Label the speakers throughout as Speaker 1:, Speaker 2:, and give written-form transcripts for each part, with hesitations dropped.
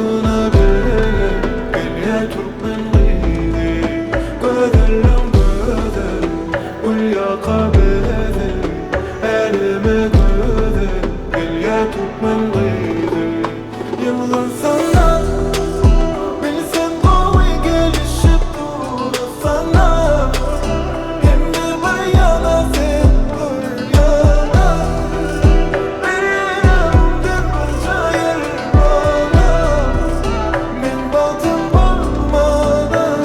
Speaker 1: Batına gel ya Türkmen gidi Gödellem gödel Ulya kabede Elime gödel Gel ya Türkmen gidi Yıldız sana Bilsen bu gelişip durur sana Hem de bir yana sen bir yana Benim bir cayır bana Min batın bulmadan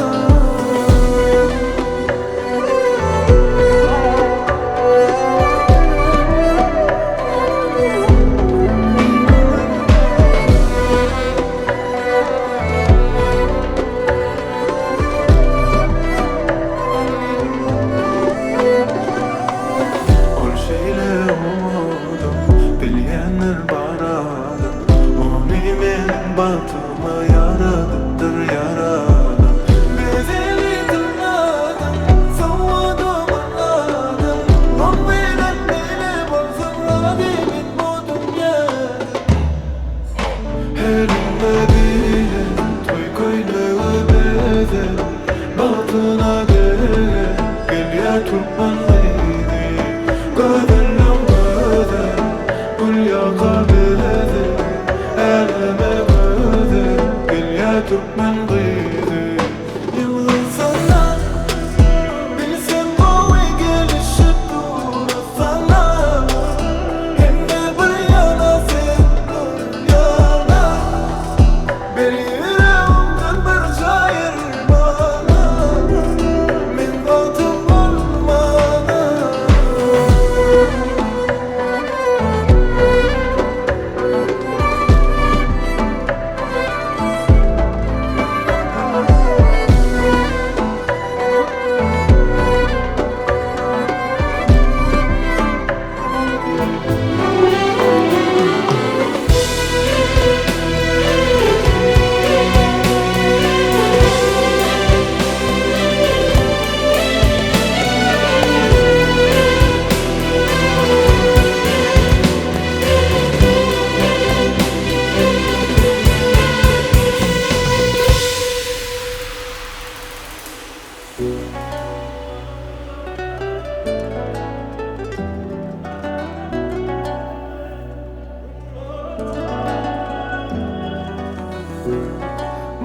Speaker 1: Ol şeyle umudum Bilyenler baradım Onu men batıma yaradıdır yaradım Bezeli kınadım Savvadım anladım On bilen bile bolsun Rabimin bu dünyada Elimde bilen Toy koyduğu bedel Batına gel ya Türkmen gidi Gödellem gödel Ulya kabede Elime gödel Gel ya Türkmen gidi Yıldız sana Bilsen bu gelişip durur sana Hem de bir yana sen bir yana Bir yüreğimden bir cayır bana Min batın bulmadan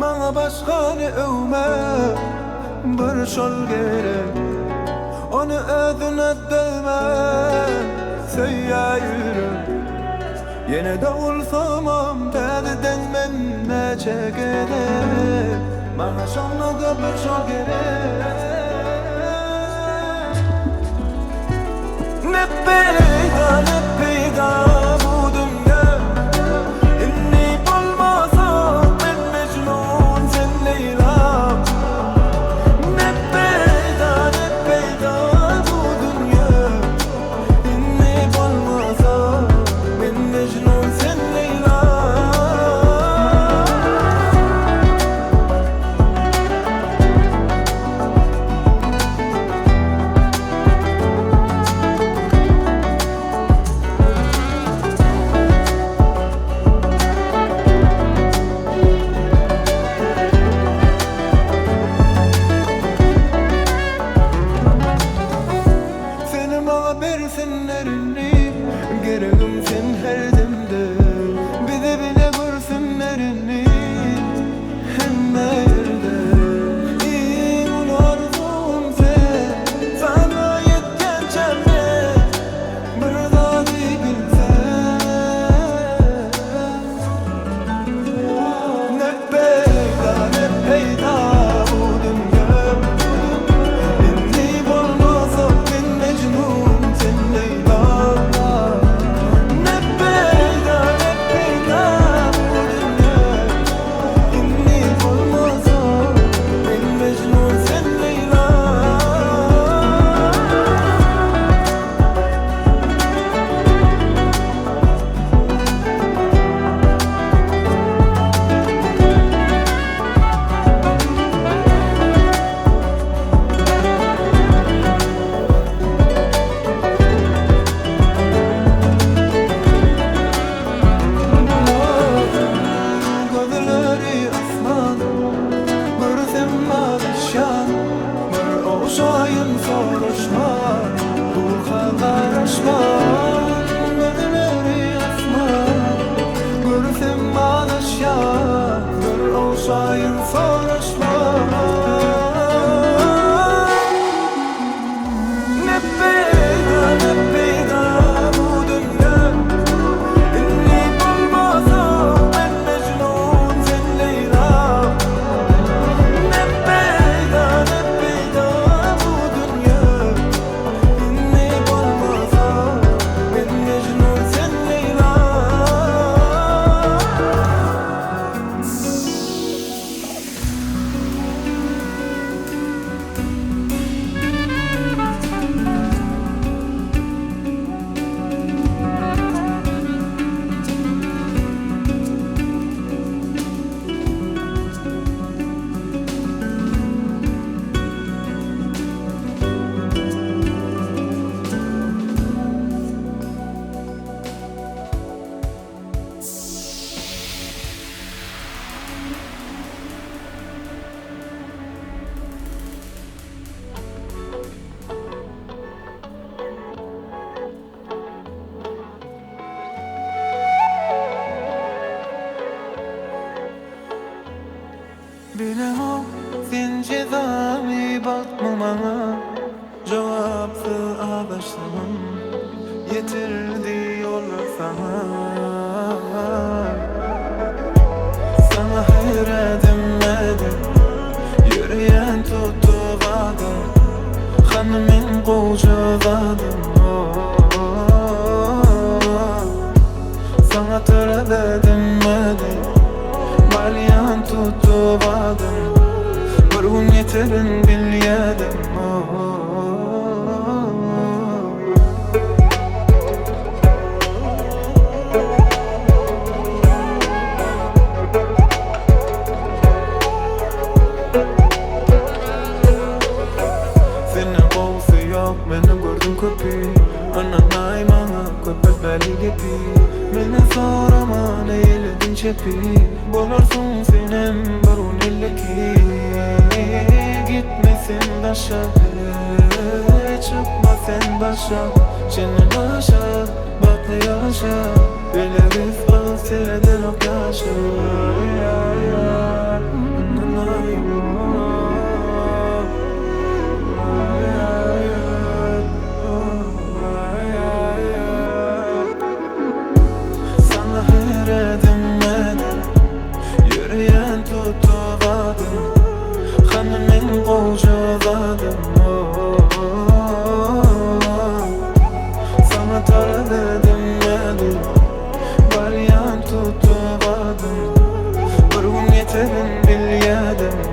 Speaker 1: Bana başka ne övme Bir şol gerek Onu ödüne dövme Söyle yürü Yine de olsamam Tədədən mən nə çəkədək Bana şonla da bir şol gerek Ne peyda bu dünya İnni olmasa ben Mecnun sen Leyla Ne peyda bu dünya İnni olmasa ben Mecnun sen Leyla Bilemem sen cezami bakma bana. Cevapsız ağdaşlarım yetirdi yollar sana. Sana hayret etmedim, yürüyen tuttu vadım. Hanımın kocadım, sana töre demedi, balyan tuttu vadım. Bir gün yeterin bilyedim. Meni gördüm köpi, ananay bana köpek beli gibi. Meni soraman eyledin çepi, bolarsun senem barun illeki. Gitmesin daşa, çıkma sen başa. Çene başa, baklı yaşa, bileriz az seyreden ok yaşa. Yürüyen tuttu vadım, hanımın kocadım. Sana töre demedi, balyan tuttu vadım. Bir gün yeterin bilyedim.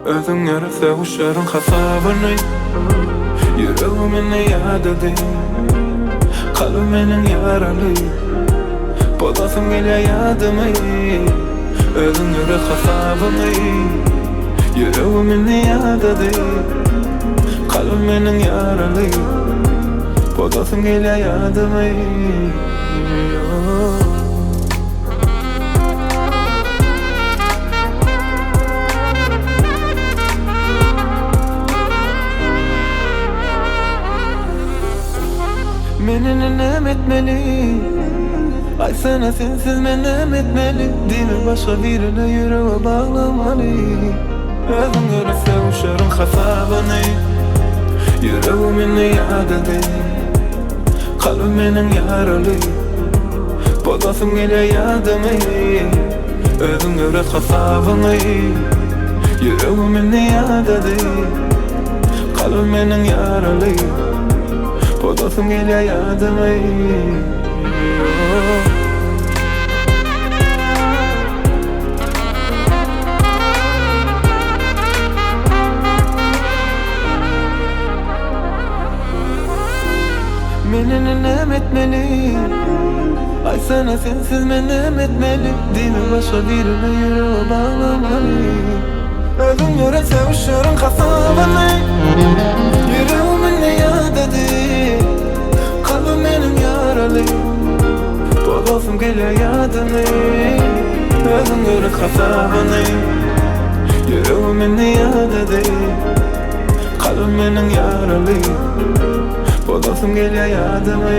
Speaker 1: Özün yarı sevuşların hasabını, yüreğimin yadadı, kalbimin yaralı, bodasım gele yadımı. Özün yarı hasabını, yüreğimin yadadı, kalbimin yaralı, bodasım gele yadımı. Meni nem etmeli, ay sana sensiz men nem etmeli. Dili başka birine yüreğe bağlamalı. Özün göre sevuşarın hasabını, yüreğimin yadadı, kalbimin yaralı, bodasım gele yadımı. Özün göre hasabını, yüreğimin yadadı, kalbimin yaralı, bodasım gele yadımı. Meni nem etmeli, ay sana sensiz men nem etmeli. Dili başka birine yüreğe bağlamalı. Özün göre sevuşarın hasabını, yüreğimin yadadı, kalbimin yaralı, bodasım gele yadımı. Özün göre hasabını, yüreğimin yadadı, kalbimin yaralı, bodasım gele yadımı.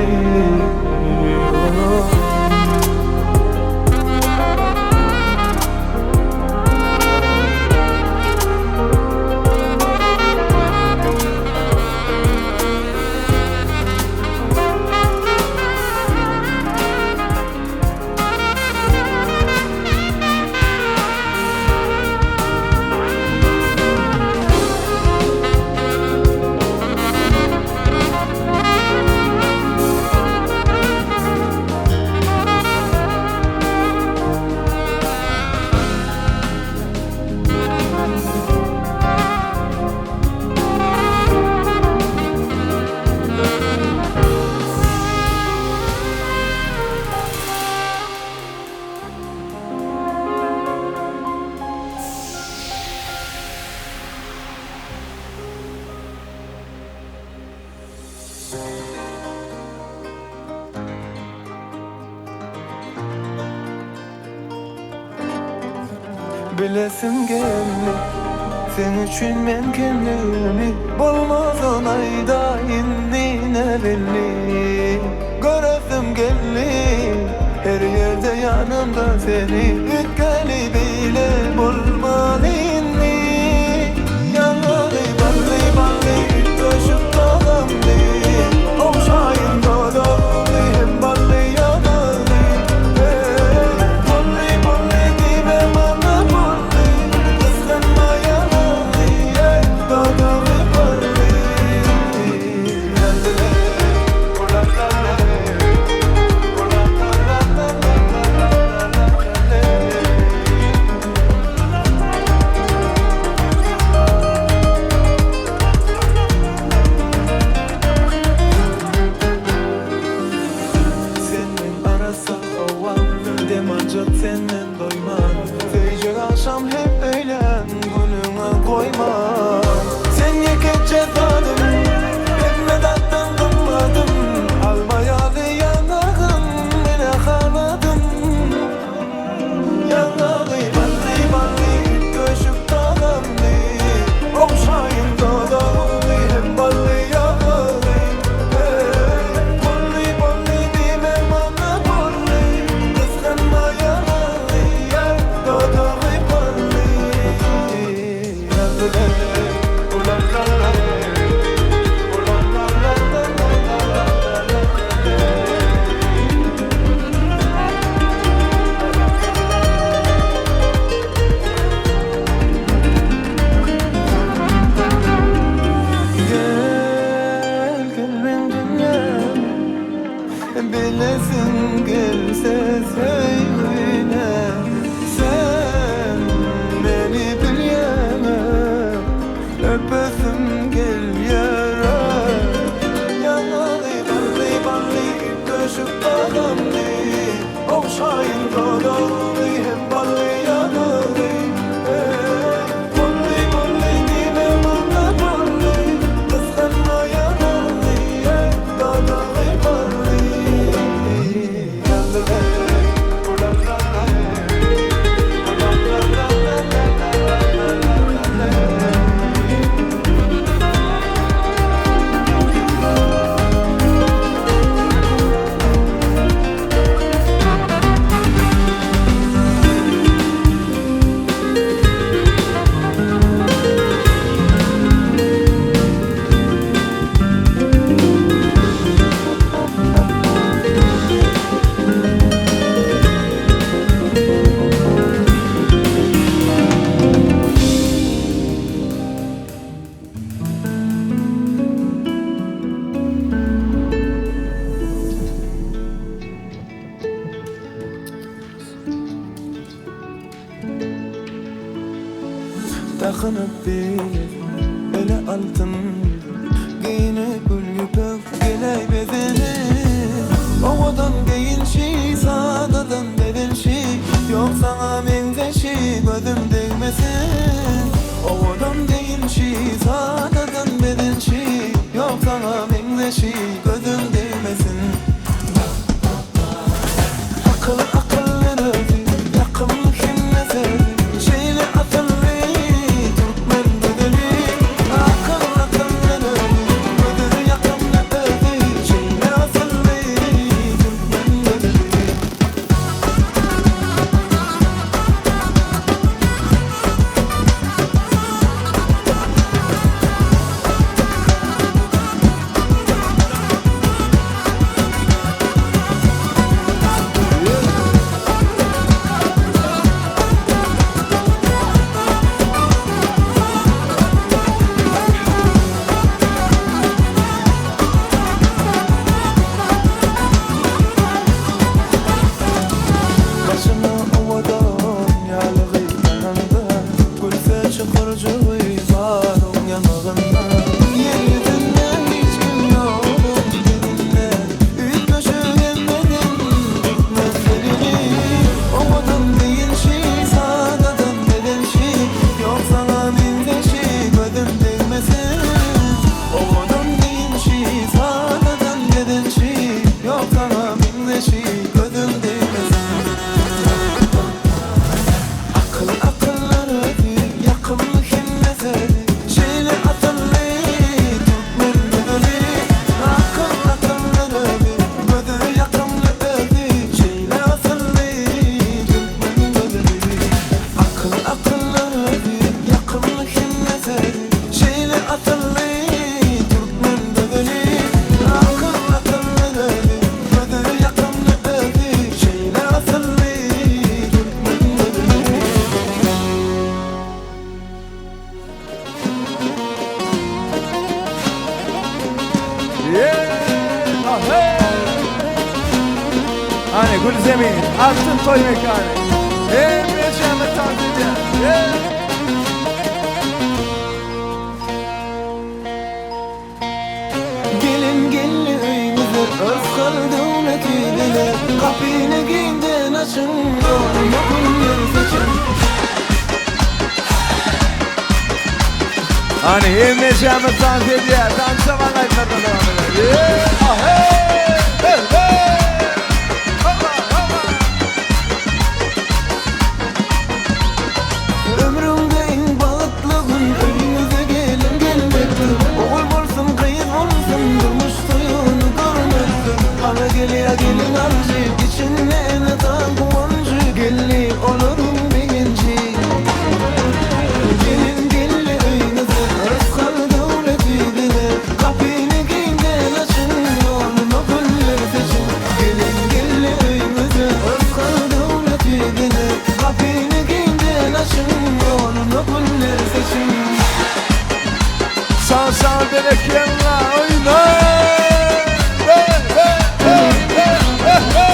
Speaker 1: Bilesim geldi sen üçün men kendimi Bolmaz olayda innine belli Göresim geldi her yerde yanımda seni Ütkeli bile bulmalı inni Yanmalı balli balli üttöşüp dağımdı Okşayın dodağımı hem balli yanalı Balli balli dime bana balli Kıskanma yanalı dodağımı balli Yandılar ulanlarla senden doyma Feycek akşam hep eğlen Gününe koyma Sen yeket cezadım Hep medattan kılmadım Almayalı yanağım Mene kaladım Yanağı balli balli Üttöşüp dağımdı Okşayın dodağımı Hem balli yanağı Balli balli dime bana balli Kıskanma bilesin gelse söyle Sen beni bilyeme Öpesim gel yere Yanalı balli balli Üttöşüp dağımdı Okşayın dodağımı Hem balli yanalı Balli balli dime bana balli Kıskanma yanalı Dodağımı balli Takınıp bir ele altın Giyinip gül yüpek geley bedeni Ovadan geyin şey sadadan beden şey Yok sana menze şey gözüm değmesin Ovadan geyin şey sadadan beden şey Yok sana menze şey gözüm değmesin Akıllı akıllı yakın kimle sevdi Şeyle atıllı
Speaker 2: Hani Gülzemin Altın Toy Mekanı. Mecame tanzimiye.
Speaker 1: Gelin gelin öyümüze Özkal devleti bile Kapını giydin açın Yolunu kulları seçin
Speaker 2: Hani mecame tanzimiye. Dansa bana iplerden devam edelim. Hey, hey, hey.
Speaker 1: Ömrümde en bağıtlığın Öyümüze gelin gelmektir Oğul bulsun kıyız bulsun Durmuş suyunu görmektir Ana geliyor gelin arcı İçinde ene takvancı Gelli olurum birinci Gelin gelli öyümüze Özkal devleti bile Kapını giydin açın Yolunu kulları seçin Gelin gelli öyümüze Özkal devleti bile Kapını giydin açın Yolunu kulları seçin
Speaker 2: Sağ sağ bereketler oyna. Hey, hey, hey, hey, hey, hey.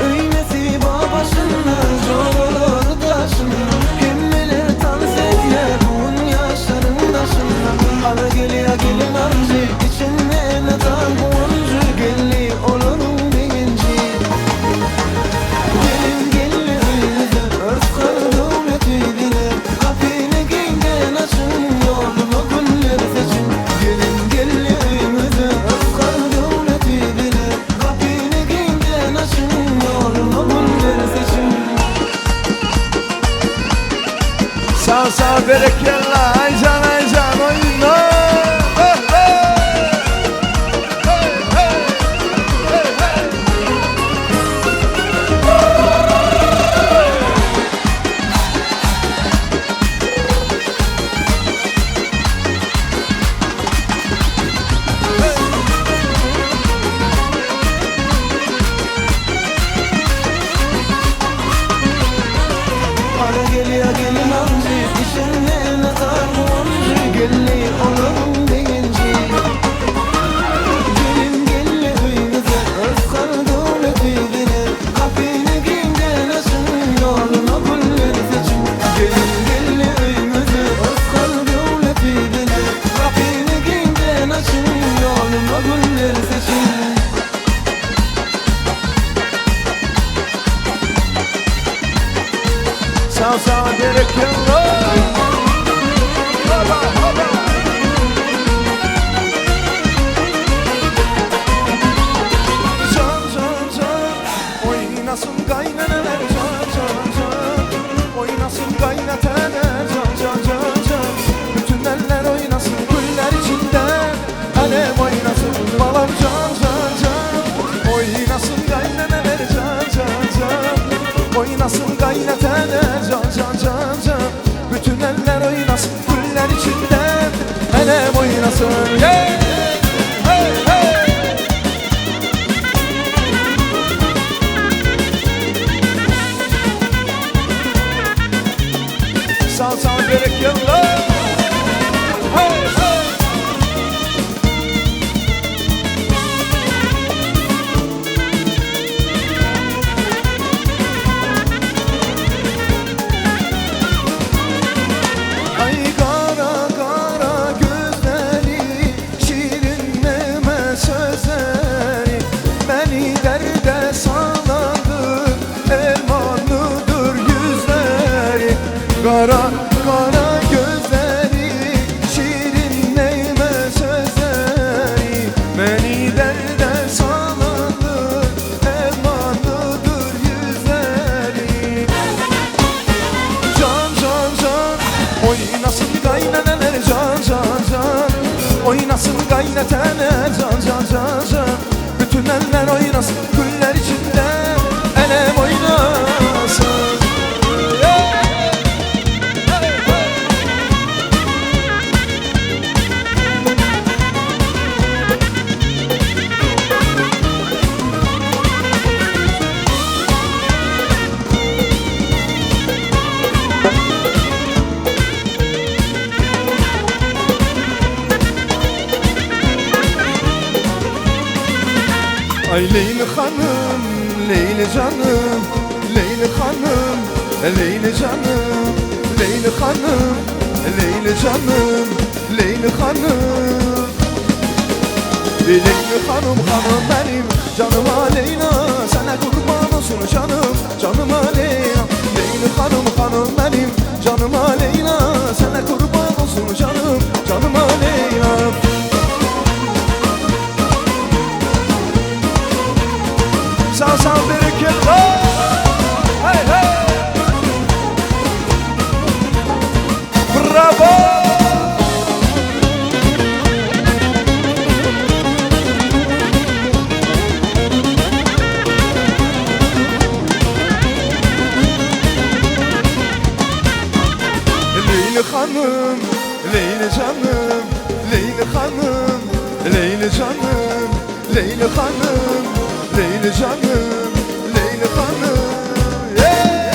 Speaker 1: Öymesi bağ başında Çoğulur taşında Kimmeler dans etler Buğun yaşların taşında Ana geliyor gelin arcı İçinde ne takvancı Gelli olurum birinci Gelin gelli öyümüze Özkal devleti bile Kapını giydin açın Yolunu kulları seçin Gelin gelli öyümüze Özkal devleti bile Kapını giydin açın Yolunu kulları seçin
Speaker 2: Sağ sağ bereketler aycan aycan oyna. Hey, hey. Hey, hey. Hey, hey.
Speaker 1: Ara geliyor gelin amcı İçinde ne takvancı Gelli olurum birinci Gelin gelli öyümüze Özkal devleti bile Kapını giydin açın Yolunu kulları seçin Gelin gelli öyümüze Özkal devleti bile Kapını giydin açın Yolunu kulları seçin
Speaker 2: Sağ sağ bereketler. Hoba hoba. Can can can oynasın kaynaneler can can can oynasın kaynataneler can can can can bütün eller oynasın güller içinde alem oynasın balam can can can oynasın kaynaneler can can can oynasın kaynataneler can can can can bütün eller oynasın güller içinde alem oynasın hey hey hey. Sağ sağ bereketler. Hey hey. Ay kara kara gözleri şirin neme sözleri beni derde saladı elmanlıdır yüzleri kara kara gözleri şirin neyme sözleri beni derde saladı elmanlıdır yüzleri can can can oynasın kaynaneler can can can oynasın kaynatener can can can can bütün eller oynasın güller içinde elem oynasın. Ay Leyli hanım, Leyli canım, Leyli hanım, Leyli canım, Leyli hanım, Leyli canım, Leyli hanım. Leyli hanım hanım benim canıma Leyla, sana kurban olsun canım, canıma Leyla. Leyli hanım hanım benim canıma Leyla, sana kurban olsun canım, canıma Leyla. Sağ sağ bereket var. Hey hey. Bravo. Leyli hanım, Leyli canım, Leyli hanım, Leyli canım, Leyli hanım, Leyli canım, Leyli hanım, yeah!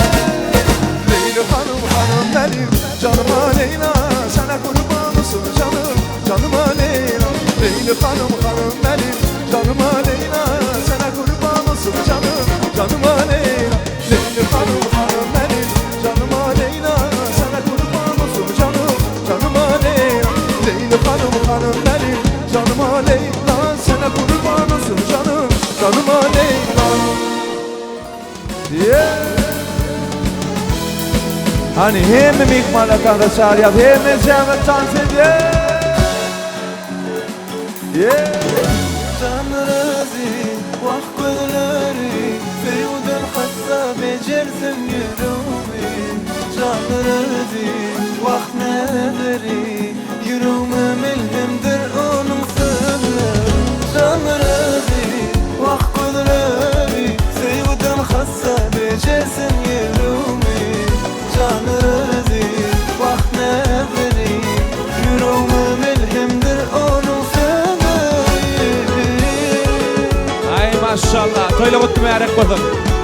Speaker 2: Leyli hanım hanım benim canıma Leyla, sana kurban olsun canım, canıma Leyla. Leyli hanım hanım benim canıma Leyla, sana kurban olsun canım, canıma Leyla. Leyli hanım hanım benim canıma Leyla, sana kurban olsun canım, canıma Leyla. Leyli hanım hanım benim canıma Leyla, sana kurban olsun canım, canıma Leyla. Yeah. Hani hem mikmala kahve şariyat hem cemet tansit yeah.
Speaker 1: Can razi vah gözleri Feyyudun hassa becersin yürümi Can razi vah nederi Yürüme milhimdir onun sırrı Can razi vah gözleri Feyyudun hassa becersin yürümi Can razi vah nederi Yürüme milhimdir onun
Speaker 3: maşallah toyla mutlu merak bolsun.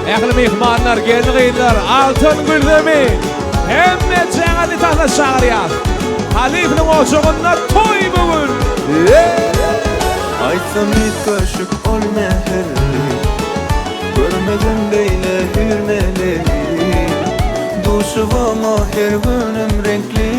Speaker 3: Ähli mehmanlar, geldi geyler, altın güldemi. Hemme jaňaly tahta şahriyat. Halifniň oçugunda toy bugün.
Speaker 1: Aytsam ilk köşük ol meherli Görmedim beyle hürmeli Duşu va mahir günüm renkli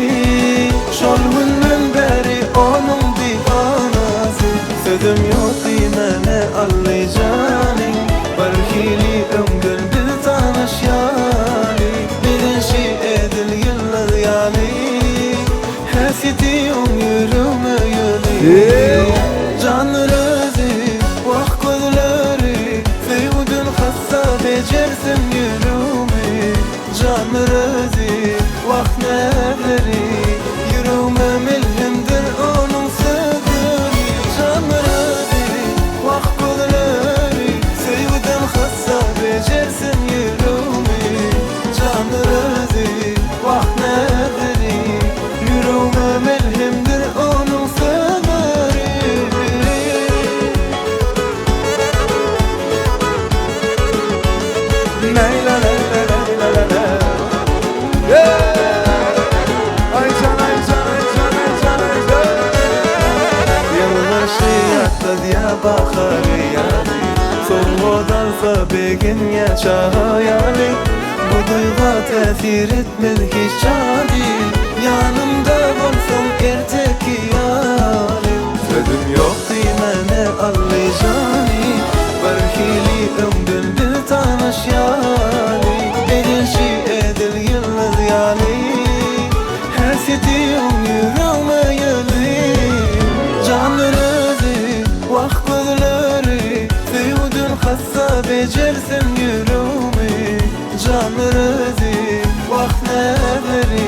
Speaker 1: Şol günden beri onun divanası Sözüm yok dimene allaycanin Barhili ömgül bir tanış yani Bilinşi edil yıllar yani Hasiti yürüme yolu Can razi vah gözleri Feyyudun hassa becersin yürüme Can razi vah nederi Yürüme milhimdir onun sözleri Can razi vah gözleri Feyyudun hassa becersin yürüme Can razi vah nederi Yürüme milhimdir onun sözleri
Speaker 2: Leyla leyla leyla leyla yeah. Aycan aycan aycan aycan aycan
Speaker 1: Yıllar şiyatta diye bakar yani Soğudansa begin yaşa hayali Bu duygu tesir etmez hiç şadi Yanımda olsam ertek yani Sözüm yok dimene allaycani Barhili ömgül bir tanış yani Bilinşi edil yıllar yani Hasiti yürüme yolu Can razi vah gözleri Feyyudun hassa becersin yürüme Can razi vah nederi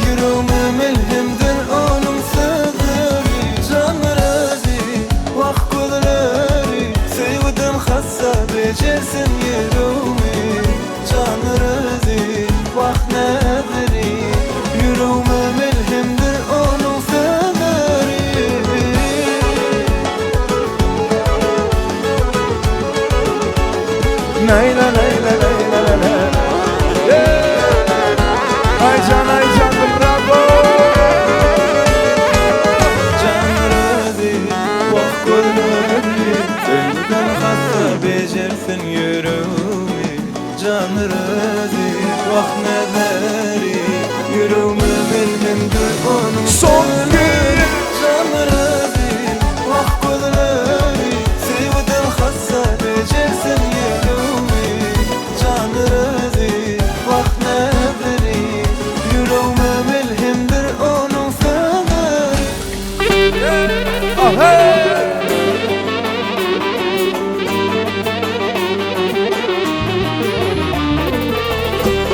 Speaker 1: Yürüme milhimdir onun sözleri Can razi vah gözleri Feyyudun hassa becersin yürüme Can razi vah nederi Yürüme milhimdir onun sözleri
Speaker 2: Leyla leyla leyla leyla yeah. Aycan aycan bravo
Speaker 1: Can razi vah gözleri Feyyudun hassa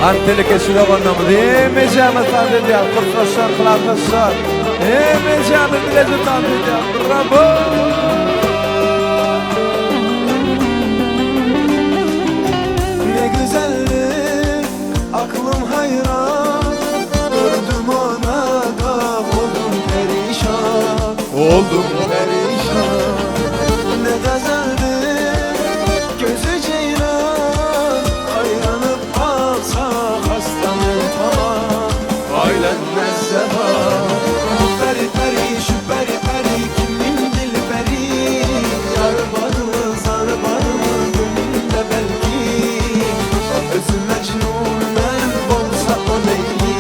Speaker 2: Anteli keşile konnamu diyemeyeceğimiz tanrı ya. Kırklaşlar, kılaklaşlar. Diyemeyeceğimiz bileci tanrı ya. Bravo.
Speaker 1: Ne güzellik, aklım hayran. Gördüm ona da oldum perişan.
Speaker 2: Oldum.
Speaker 1: Perişan. Ne güzellik, gözü ceylan. Ayranıp alsa hastanın tamam. Ailenmez zaman. Peri peri şu peri peri, kimin dilberi? Yar var mı zar var mı gönlümde belki? Özü Mecnun ben olsa o Leyli.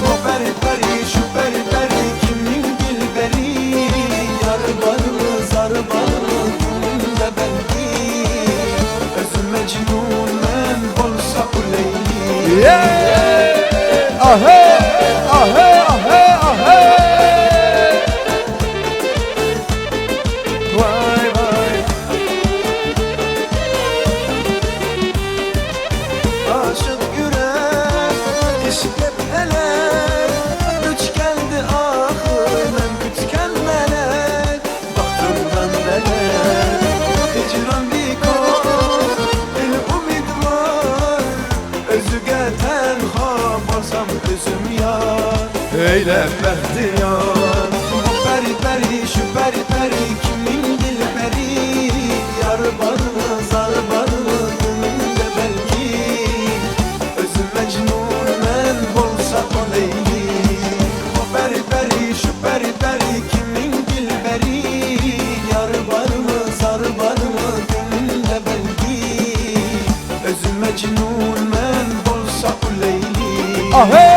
Speaker 1: O peri peri şu peri peri, kimin dilberi? Yar var mı zar var mı gönlümde belki? Özü Mecnun ben olsa o Leyli.
Speaker 2: Yeah! Ahe! Ahe! Ahe! Ahe! Vay vay!
Speaker 1: Aşık yürek, işlep elek. Güç geldi ahır, ben güçken melek. Baktımdan melek, hicran bir kol, el umid var. Özüge tenha barsam özüm yar.
Speaker 2: Eyle
Speaker 1: Behtiyar, bu peri peri şu peri peri, kimin dilberi? Yar var mı zar var mı gönlümde belki? Özü Mecnun ben olsa o Leyli. Bu peri peri şu peri peri, kimin dilberi? Yar var mı zar var mı gönlümde belki? Özü Mecnun ben olsa o Leyli.
Speaker 2: Ahe!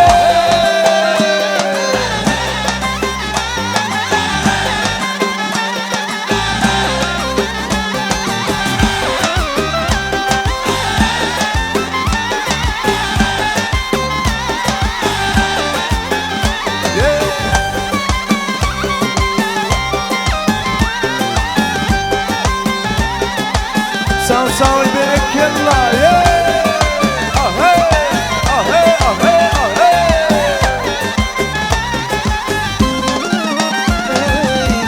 Speaker 2: Sağ bereketler. Yeah! Ahe! Ahe! Ahe! Ahe!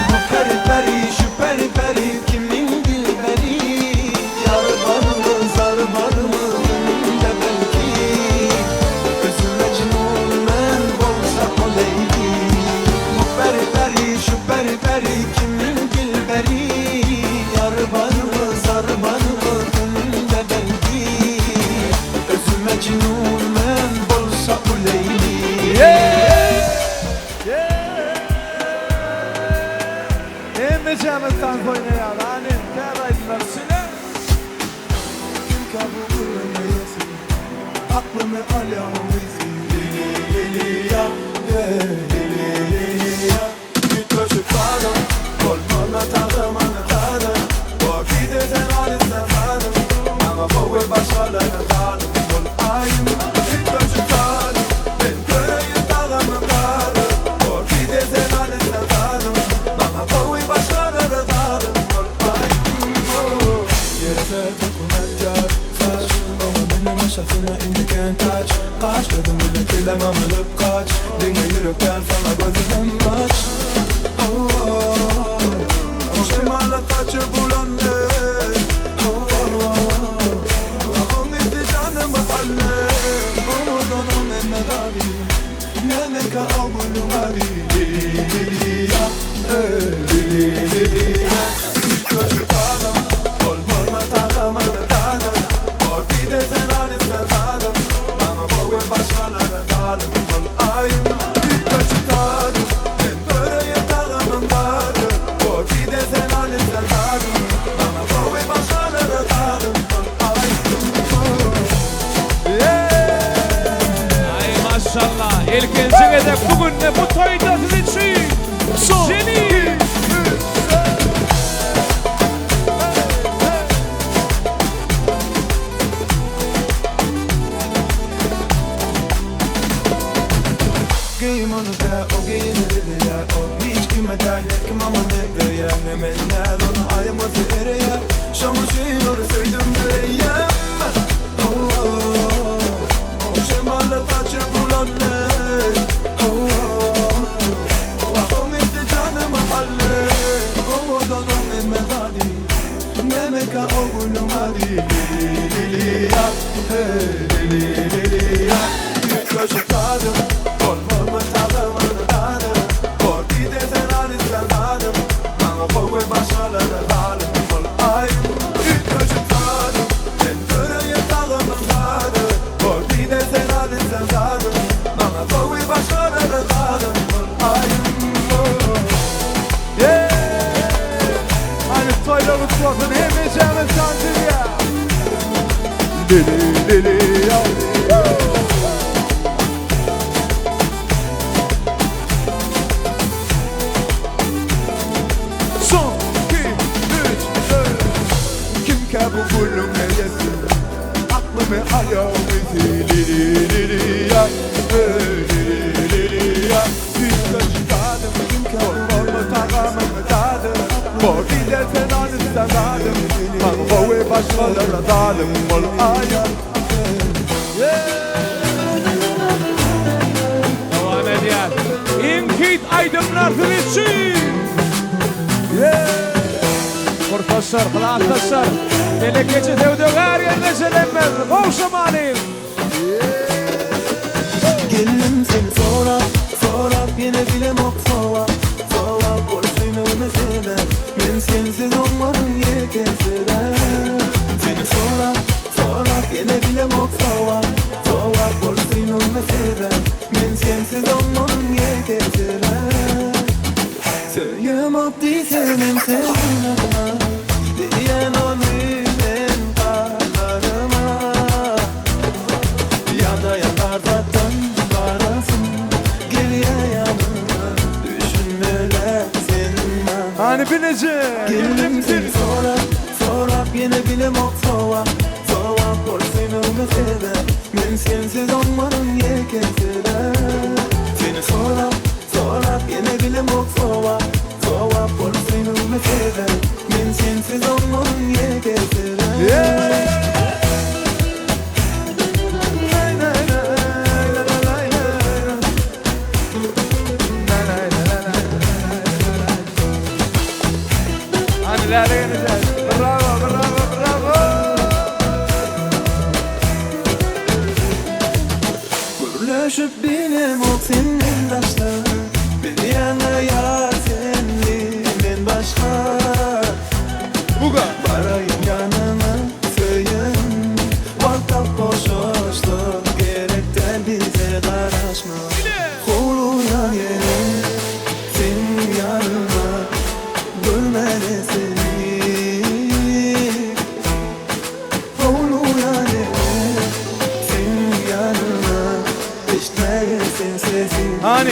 Speaker 1: Bu peri peri şu peri peri, kimin dilberi? Yar var mı zar var mı gönlümde belki? Özü Mecnun ben olsa o Leyli. Bu peri peri şu peri peri, kimin dilberi? Yar var mı zar var mı gönlümde belki? Özü Mecnun ben olsa o Leyli.
Speaker 2: Emeceğimiz tank oynayan hani teraydılar sile.
Speaker 1: Aklımı alamıyorsun. Lili ya, lili ya. Bir taşı kanım, kolmana takımını kanım. O gidesen halinden kanım. Ama bu ve başkalarına kanım. Kol ayım, bir taşı kanım. Ben köreyim takımın kanım. O gidesen halinden kanım. Ama bu ve başkalarına kanım. Kol ayım, yeter dokunacak. Saç, ama benim aşağısına indiken kaç. Kaç dedim bile bilemem ölüp kaç. Dinle yürürken sana gözümden kaç. Hoşum hala kaçı bulandı. Ahım etti canımı halle. Umudan o Mehmet abi. Mehmet ka avgulum abi. Lili ya, lili ya. Çocuk adam, kol forma takamadı kanım. O gidesen halinden kanım. Ama bu ve başkalarına kanım. Kol ayım, bir kaçı kanım. Ben böreğe takımın kanım. O gidesen halinden kanım. Ama bu ve başkalarına kanım. Kol ayım.
Speaker 3: Ay maşallah. İlkinci hedef bugün de bu toyda sizin için. Seni.
Speaker 1: Game on the bed, o giyinir ya. O hiç kıymetler, kim ama ne veya. Ne menler, onu ayımızı ereye. Şamışın onu söyledim diyeyim.
Speaker 2: kutlu olsun. Hemeceğimiz Tanzilya. Lili ya. Son, iki, üç, dört. Kim ki bu gülüm neyesi? Aklımı ayağımı lili ya. Lili ya. Düzle çıkardım. Kim ki formu takamı tadım. Bu gider fena istemedim. Ben bu başkalara zalim ol ayağım.
Speaker 3: Devam ediyor. İnkit aydınlar için. Profesör, Profesör. Delegeci Devdöger yerine selamlar. Boşamalıyım.
Speaker 1: Gelin seni sonra yine bilemok sova borçluyum mesela men sensiz olmanın yekesiler seni sonra yine bilemok sova borçluyum mesela men sensiz olmanın yekesiler söyleyem adli sevmem senin adına diyen olmayın karlarıma ya da yakardan varasın geriye yanına düşünmeler seninle
Speaker 2: Hani bineceğim.
Speaker 1: Gelin seni sonra yine bilemok sova borçluyum mesela men sensiz olmanın yekesiler seni sonra yine bilemok sova borçluyum mesela men sensiz olmanın yekesiler
Speaker 2: Hani bravo, bravo, bravo.
Speaker 1: Gürleşip bilemok senin taşlar bir yana yar senden başka
Speaker 2: Buga.
Speaker 1: Varayım yanına söyleyin Vakta boşuştuk gerekten bize karışma Koluyan yere senin yanına Görmeli seni Koluyan yere senin yanına İşitmeyesin sesini
Speaker 2: Hani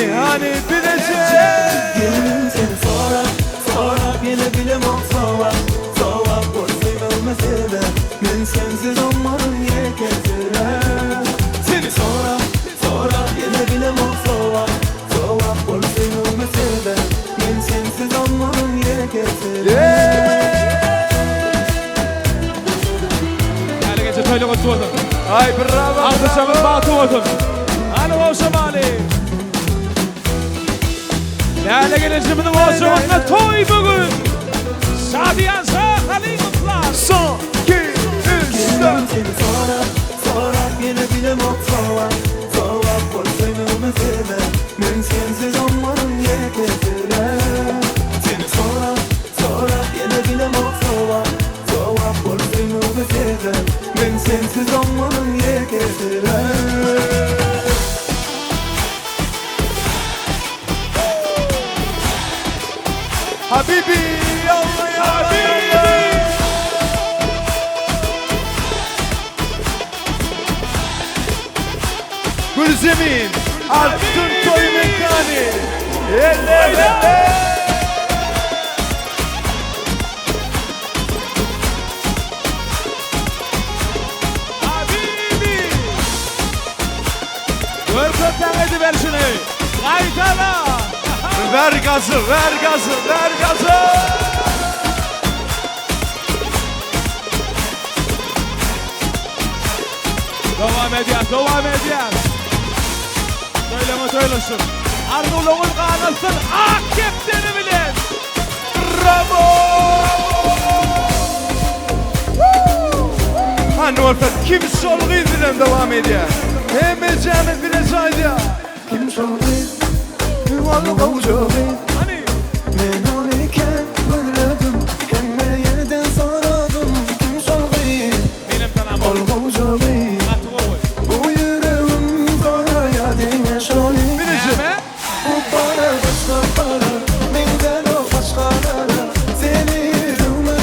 Speaker 2: bineceğim.
Speaker 1: Gelin seni sonra yine bilemok sova borçluyum mesela men sensiz olmanın yekesiler seni sonra yine bilemok sova borçluyum mesela men sensiz olmanın yekesiler
Speaker 3: Yani gece toyla kutlu olun.
Speaker 2: Ay bravo.
Speaker 3: Alkışlarımız batı olsun. Hadi Boşamalıyım. Değerli gelişimini Boşamalıyım. Toy bugün. Sadiyansa Halifler.
Speaker 2: Son, iki, üç,
Speaker 1: Gelin
Speaker 2: dört.
Speaker 1: seni sonra yine bilemok sova borçluyum mesela men sensiz olmanın yekesiler seni sonra yine bilemok sova borçluyum mesela men sensiz olmanın yekesiler
Speaker 2: Habibi, Allah ya Habibi. Gülzemin, Altın Toy Mekani. Elle.
Speaker 3: Habibi. Görkemden ediver şunu. Kaytala.
Speaker 2: Ver gazı, ver gazı, ver gazı.
Speaker 3: Devam ediyor. Söylesin. Ardulogul kanalsın. Akepteni bilin.
Speaker 2: Bravo. Hani orta kim solgu izlem devam ediyor. Hemeceğimiz bineceğiz.
Speaker 1: Kim sordu Yuvarlı kavucu
Speaker 3: Hani?
Speaker 1: Men olurken bölürdüm Kendime yeniden saradım Kim sordu
Speaker 3: Benim tanım.
Speaker 1: Ol kavucu
Speaker 3: Atı koy.
Speaker 1: Bu yüreğim zoraya değmeş olayım
Speaker 3: Bineceğim.
Speaker 1: Bu para başka para Benden o başkalara Seni rüme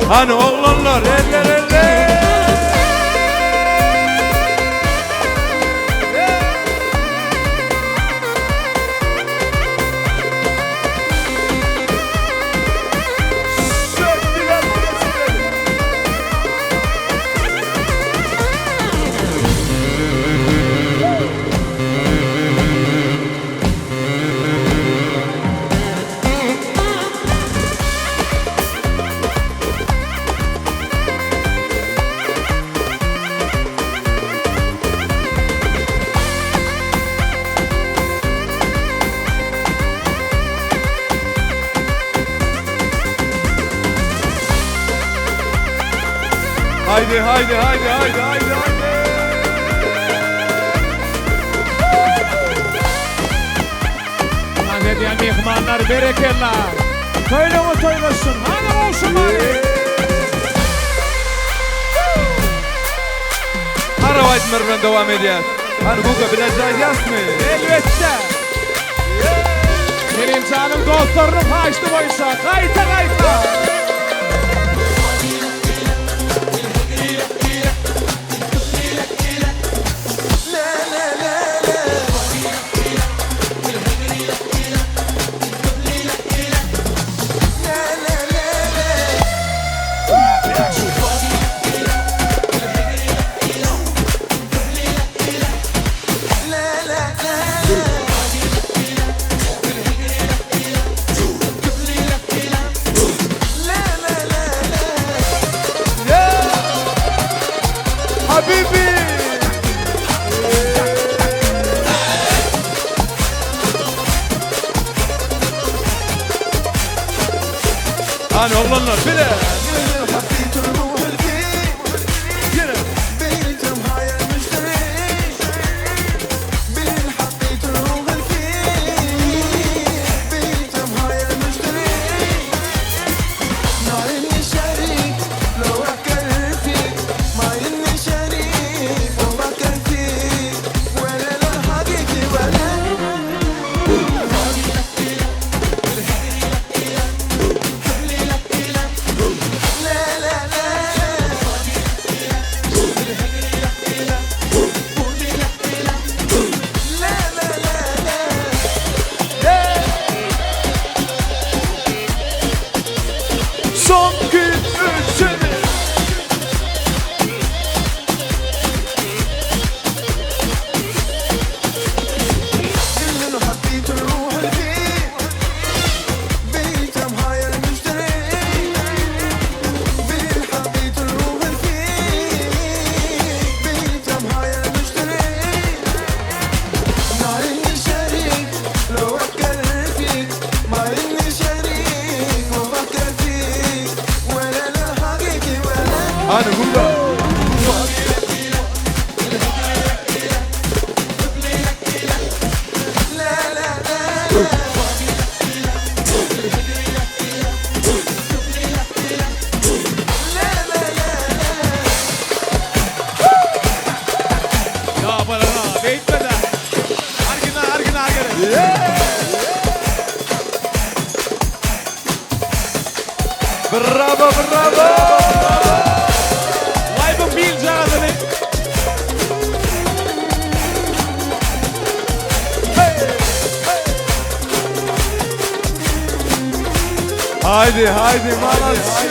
Speaker 2: Hani oğlanlar eller eller. Söktüler burasını. Haydi haydi haydi haydi haydi haydi.
Speaker 3: Hadi diyen mihmanlar berekeler. Toyluğu toylasın. Hadi olsun bari.
Speaker 2: Haravayt merven devam ediyor. Hani bu bileceğiz mı?
Speaker 3: Elbette. Birinci hanım dostlarını kaçtı boyunca. Kayta kayta.
Speaker 2: Habibi. Hani oğlanlar bile.
Speaker 1: حبيت الروح الفيك
Speaker 2: Yine.
Speaker 1: بيتم هاي المشتري بين حبيت الروح الفيك بيتم هاي المشتري ما إني شريك لو أفكر فيك ما إني شريك لو أفكر فيك ولا لا حقيقي ولا لا لا
Speaker 2: Son gün üçünü.
Speaker 1: إنه حبيت الروح الفيك بيتم هاي المشتري بين حبيت الروح الفيك بيتم هاي المشتري ما إني شريك لو أفكر فيك ما إني شريك لو أفكر فيك ولا لا حقيقي ولا
Speaker 2: Hani burada.
Speaker 1: لا لا لا
Speaker 3: Ya bana beyitmeden. Hargina hargina.
Speaker 2: Bravo bravo.
Speaker 3: Vay bu bil canını.
Speaker 2: Haydi haydi malas.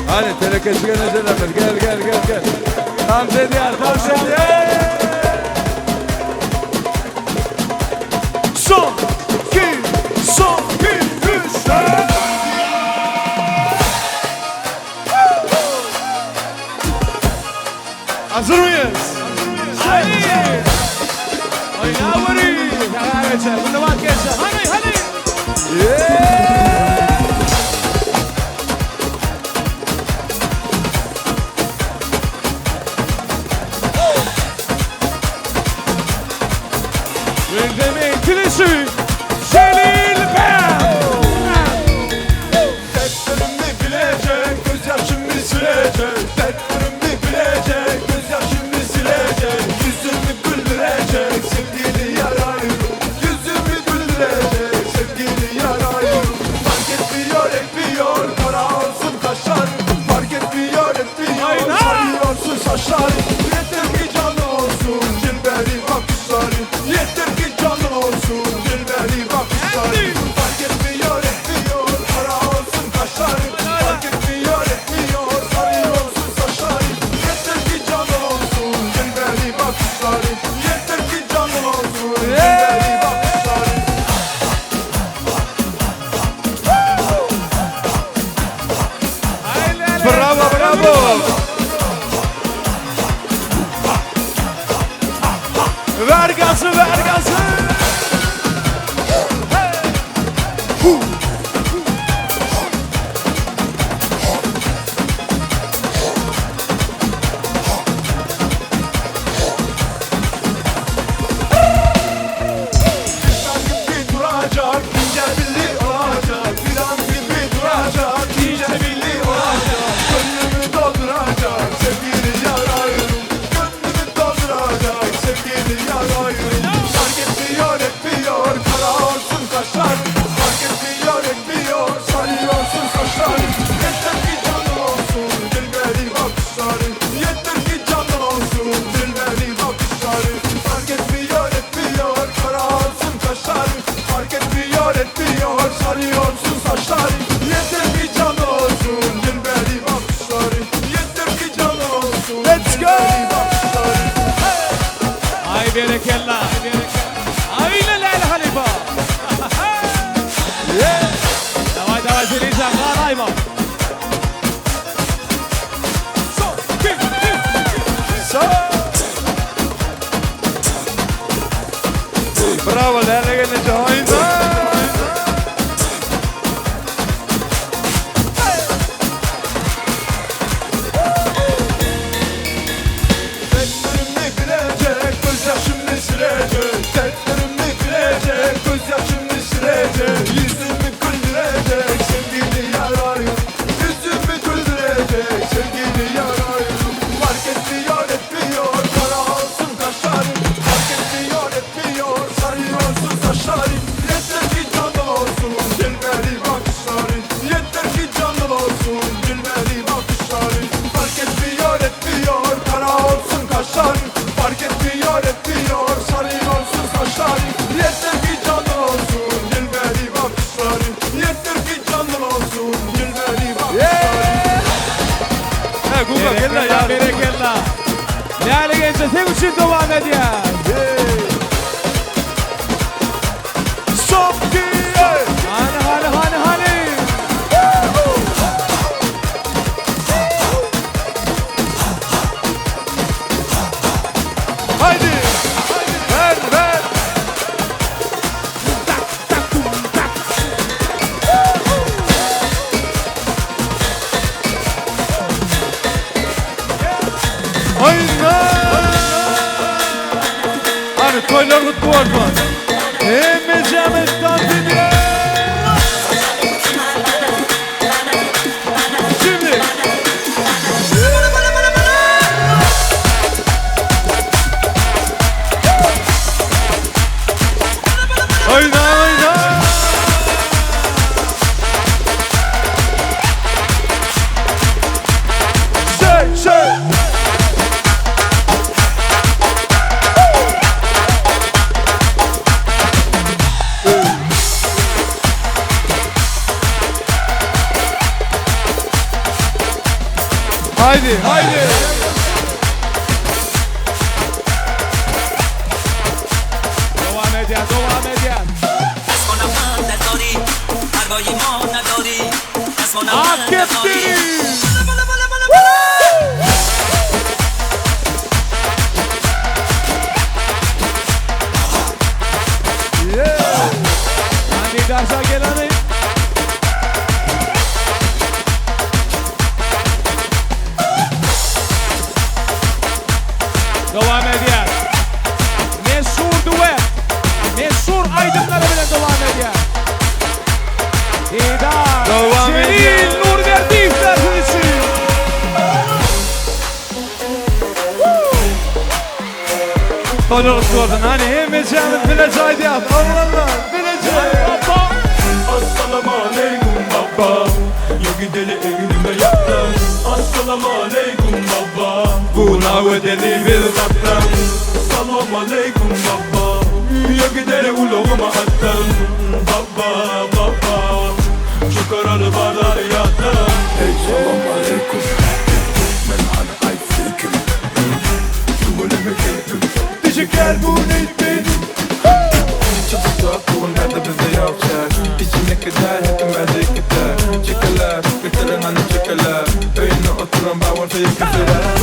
Speaker 2: Hani tenekesi göneceler. Gel gel gel gel. Dans ediyor dans ediyor. Son iki üç dört. Hazır mıyız?
Speaker 3: Hadi. Oyna vuri. Devam edeceğiz. Bunu vazgeçeceğiz. Hadi.
Speaker 2: Yeah! kaşları. Yeter ki canı olsun cilveli bakışları. Yeter ki canı olsun cilveli bakışları. Fark etmiyor etmiyor kara olsun kaşları. Fark etmiyor etmiyor sarı olsun saçları. Yeter ki canı olsun cilveli bakışları. Yeter ki canı olsun cilveli bakışları.
Speaker 3: Bravo, bravo.
Speaker 2: Ver gazı ver gazı. Duracak, ince belli olacak. Bir an gibi duracak, ince belli olacak. Gönlümü dolduracak, sevgili yarayım. Gönlümü dolduracak, sevgili yarayım. Fark etmiyor etmiyor, kara olsun kaşlar. Fark etmiyor etmiyor, sarıyorsun saçları. Yeter ki canım olsun, dilberi bakışları. Yeter ki canım olsun, dilberi bakışları. Fark etmiyor etmiyor, kara olsun kaşlar. Fark etmiyor etmiyor, sarıyorsun saçları. Yeter ki canım olsun, dilberi bakışları. Yeter ki canım olsun, dilberi bakışları.
Speaker 3: Ay berekella. Aynen Leyla Halifa. Давай, давай, Zelizan, Karayma.
Speaker 2: Bravo, Leyla Cahayda. Dertlerimi bilecek, gözyaşımı silecek. Dertlerimi bilecek, gözyaşımı silecek. Yüzümü güldürecek, sevgili yarayım. Yüzümü güldürecek, sevgili yarayım. Fark etmiyor etmiyor, kara olsun kaşları. Fark etmiyor etmiyor, sarıyorsun saçları. Yeter ki canım olsun, dilberi bakışları. Yeter ki canım olsun, dilberi bakışları. Fark etmiyor etmiyor, kara olsun kaşları. Fark etmiyor etmiyor, sarıyorsun saçları. Yeter ki canım olsun, dilberi bakışları. Yeter ki canım olsun, dilberi bakışları.
Speaker 3: Berekella, berekella. Leyla Genç'e tek için devam ediyor.
Speaker 2: Çok iyi.
Speaker 3: Hani.
Speaker 2: Haydi. Ver. Aynen. Hani toylar kutlu olsun. Emeceğimiz tantini. Şimdi. Aynen. Şey. Haydi.
Speaker 3: Devam ediyor. Hak ettiniz. Hadi derse gelelim. Devam ediyor. Mesur duet. Mesur aydınları bile devam ediyor. İdar.
Speaker 2: Devam ediyor.
Speaker 3: Selin Nurverdi iftarın için.
Speaker 2: Toylar kutlu olsun. Hani emeceğimiz bileceğiydi ya. Allah. Bileceğiz.
Speaker 4: Assalamu alaikum baba. Yo gideli evime yaklan. Assalamu alaikum baba.
Speaker 2: Buna
Speaker 4: ودني بالغطام السلام عليكم بابا يا قدر ولو ما حتم بابا بابا شكرا لبرارياتا السلام عليكم من أنا عايزكم شمونا مكانكم تشكر بوني بيني Çabuk nerede bizde yoksa İçine kadar hepimizde gider Çekeler, bitiren anne çekeler Öğüne oturan ben ortaya güzeler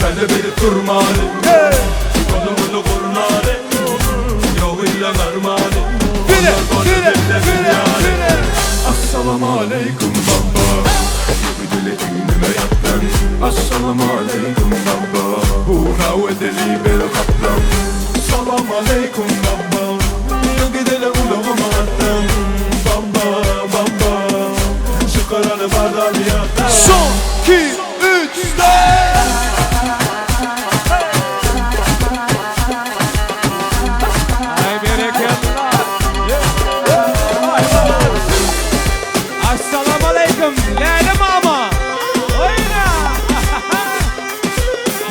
Speaker 4: Ben de biri turmani Konumunu kurnani Yok illa narmani Assalamu aleykum baba Yürüdüle ünlüme yaptın Assalamu aleykum baba Buna vedeli bel kaplan Assalamu aleykum baba Gidele ulağıma attım Bamba bamba Şu karanı bardağıya
Speaker 2: Son 2 3 4
Speaker 3: Ay berekallah. Assalamu alaikum. Lale mama. Oyna.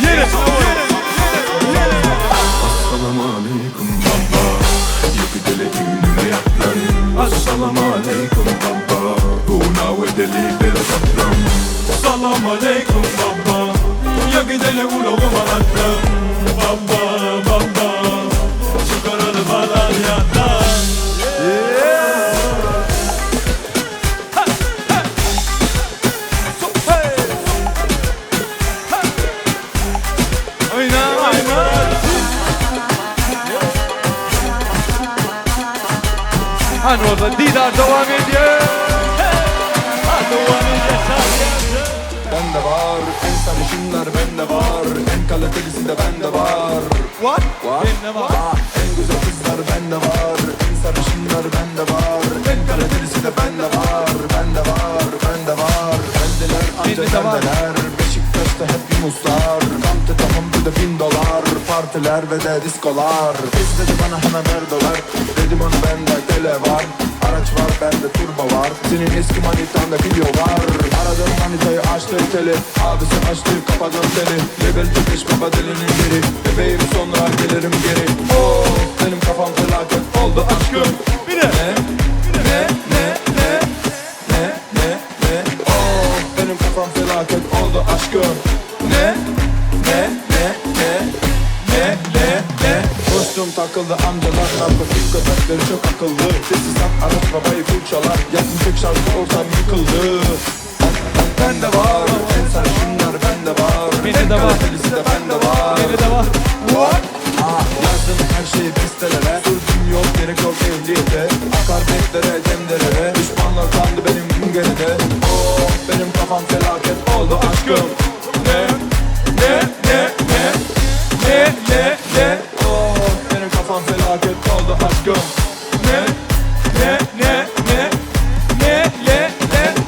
Speaker 2: Yere
Speaker 4: Assalamu aleykum baba Yükdele ünlüme yaplan Assalamu aleykum baba Buna vedeli bir kaplan Assalamu aleykum baba Yükdele ulağıma attım Baba baba Şu karanı bardağıya
Speaker 2: Hani orada Didar devam ediyor
Speaker 1: Bende var, en sarışınlar bende var, en kalitelisi de bende var.
Speaker 2: What?
Speaker 3: Bende var.
Speaker 1: En güzel kızlar bende var, en sarışınlar bende var, en kalitelisi de bende var, bende var, bende var. Bendeler anca
Speaker 3: Bende de var.
Speaker 1: bendeler, Beşiktaş'ta hep Yunuslar, Kante tamam bir de $1000, partiler ve de diskolar. İstedi bana hemen ver dolar, dedim ona bende tele var. Araç var bende turbo var, senin eski manitanda video var. Aradım manitayı açtı teli, abisi açtı kapadı teli. Level 5 baba delinin geri, bebeğim sonra gelirim geri. Oh benim kafam felaket oldu aşkım.
Speaker 2: Bir de
Speaker 1: Oh benim kafam felaket oldu aşkım. Ne Koştum takıldı amcalar, narkotik köpekleri çok akıllı. Sesi sat araç babayı kurçalar, yaptım tek şarkı ortam yıkıldı. Bende var, en sarışınlar bende var,
Speaker 3: Bende
Speaker 1: en
Speaker 3: de var.
Speaker 1: kalitelisi de bende var.
Speaker 3: Bende de var.
Speaker 1: Yazdım her şeyi pistelere, sürdüm yol gerek yok ehliyete. Akar beklere, demlere, düşmanlar kandı benim gün geride. Oh benim kafam felaket oldu aşkım. Oh benim kafam felaket oldu aşkım.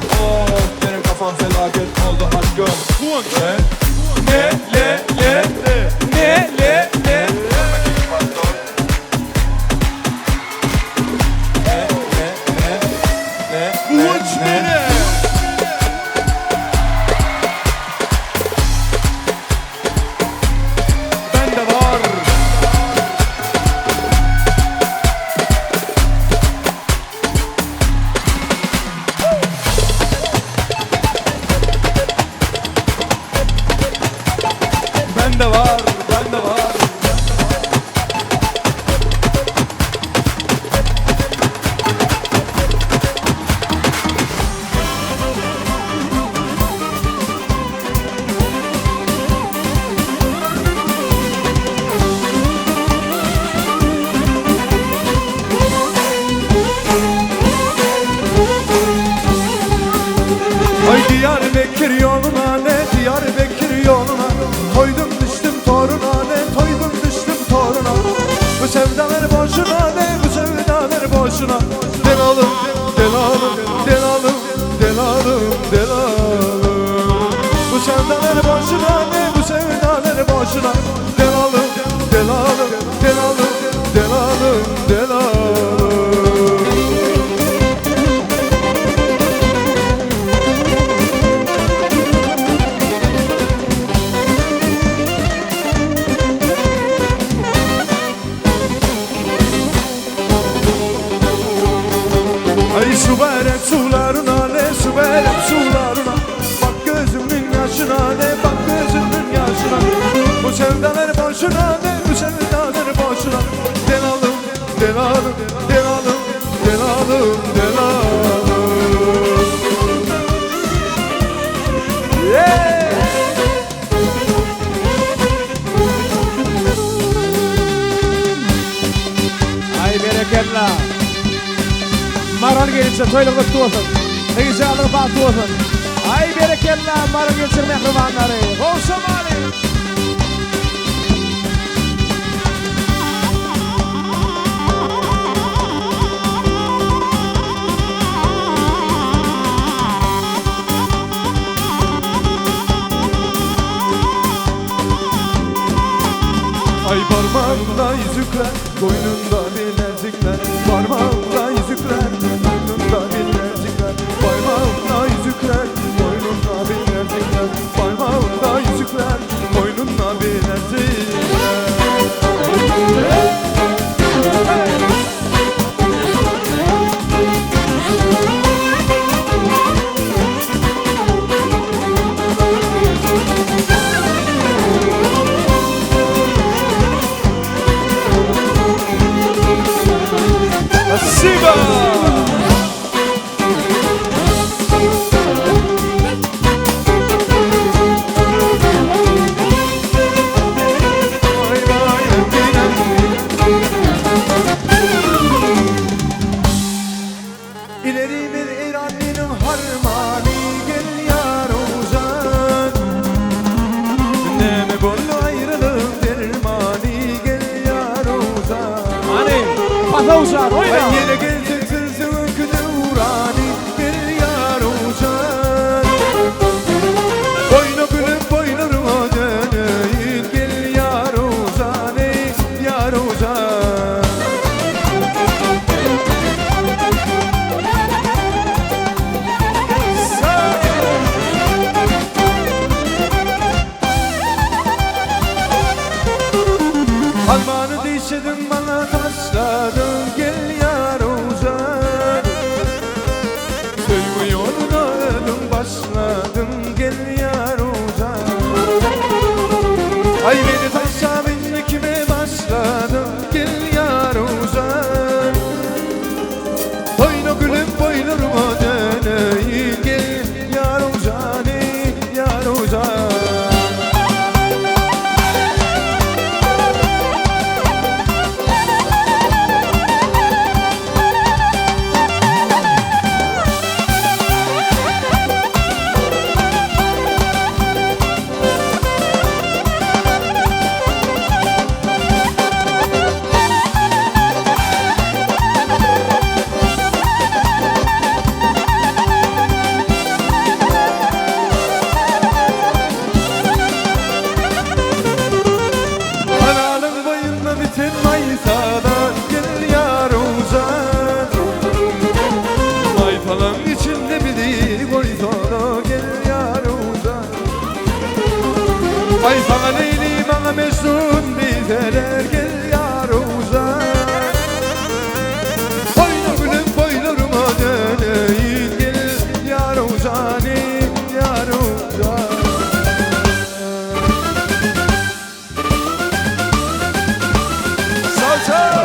Speaker 1: Oh benim kafam felaket oldu aşkım.
Speaker 2: Uç beni Bende var Bende var, bende var. Ay Diyarbakır yoluna ne Diyarbakır yoluna Toydum düştüm toruna ne toydum düştüm toruna Bu sevdalar boşuna ne bu sevdalar boşuna Delalım delalım delalım delalım delalım Bu sevdalar boşuna ne bu sevdalar boşuna Delalım delalım delalım delalım delalım Severim sularına. Bak gözümün yaşına de, bak gözümün yaşına. Bu sevdalar boşuna de, bu sevdalar boşuna. Delalım, delalım, delalım, delalım, delalım. Yeah!
Speaker 3: Ay berekella. Maran gelince toyluq kutlu olsun. Heyecanlı bahtı olsun. Ay berekella maran geçir mehribanları. Hoşamali.
Speaker 2: Ay parmağımda yüzükler, boynumda bilezikler. Parmağımda yüzükler, boynumda bilezikler. Parmağımda yüzükler, boynumda bilezikler. Parmağımda yüzükler, boynumda bilezikler.
Speaker 3: Siba.
Speaker 2: Vay vay öpünem. İleri bir İranlının harmani gel yar uzan. Neme bollu ayrılığın dermani gel yar uzan.
Speaker 3: Hani fazla uzar oyna.
Speaker 2: Ay yine gelecek sızın kudurani gel yar uzan. Boynu gülüm boynuruma döneyim gel yar uzan ey yar uzan. Almanı dişedin bana taşladın gel yar uzan. Sevme yoluna ölüm başladın gel yar uzan. Ay beni taşa binli kime başladın gel yar uzan. Boynu gülüm boynuruma döneyim gel yar uzan ey yar uzan. Kanalın boyunda biten maysadan gel yar uzan. Maysalan içinde bir değil boyzana gel yar uzan. Ay sana Leyli bana Mecnun bizeler gel yar uzan. Boynu gülüm boynuruma döneyim gel yar uzan ey yar uzan. Salsa!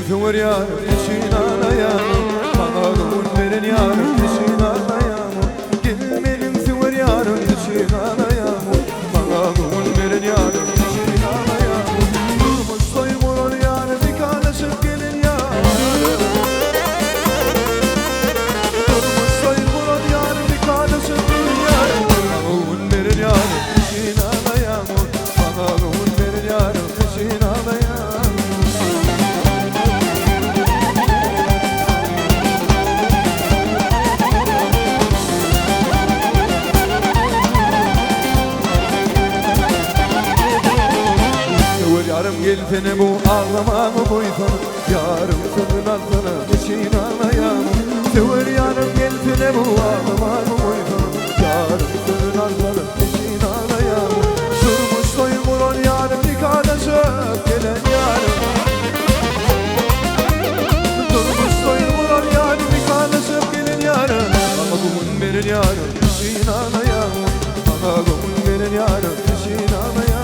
Speaker 2: ثور yarım peşin alayamam Bana gün verin yarım peşin alayamam Gelin benim ثور yarım peşin alayamam Bana gün verin yarım peşin alayamam Durmuş soymur yarım bir kardeşim gelin yarım Durmuş soymur yarım bir kardeşim gelin yarım Bana gün verin yarım peşin alayamam Bana gün verin yarım peşin alayamam Yarım geltene bu ağlamamı boyutunu Yarım sının altını peşin alayamam Sever yarım geltene bu ağlamamı boyutunu Yarım sının altını peşin alayamam Durmuş soymuron yarım nikahda söp gelen yarım Durmuş soymuron yarım nikahda söp gelen yarım Ama kumun verin yarım peşin alayamam Ama kumun verin yarım peşin alayamam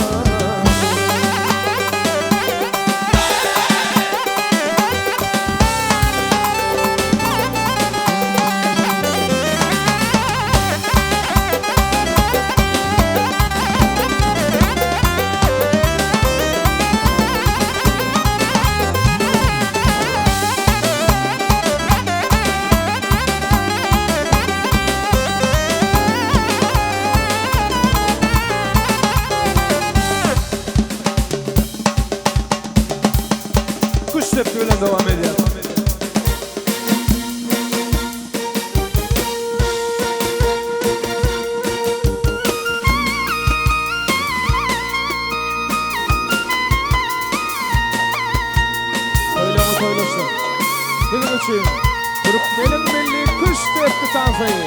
Speaker 2: Kuş tepkiyle devam ediyor.
Speaker 3: Öyle mi toylaştım? Benim için grup benim milli kuş tepki tanfayı.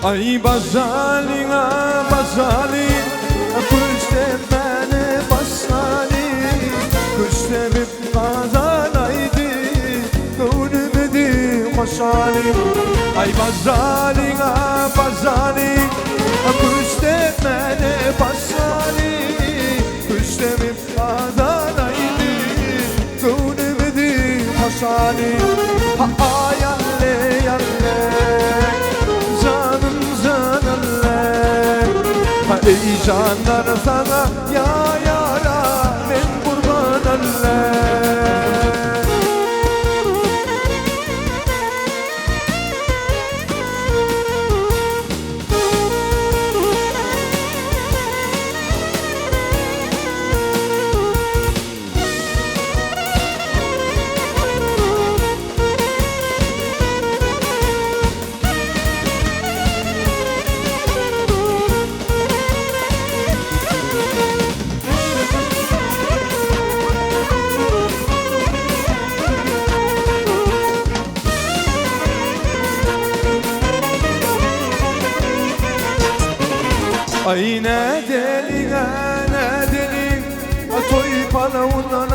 Speaker 2: Ay bazalina bazali Kuşte beni basali Kuşte bir bazalaydı Gönlümedi hoşali Ay bazalina bazali Kuşte beni basali Kuşte bir bazalaydı Gönlümedi hoşali Ha yalle yalle Ey canlar sana ya yara ben kurban Allah Ay ne delin toy palavundan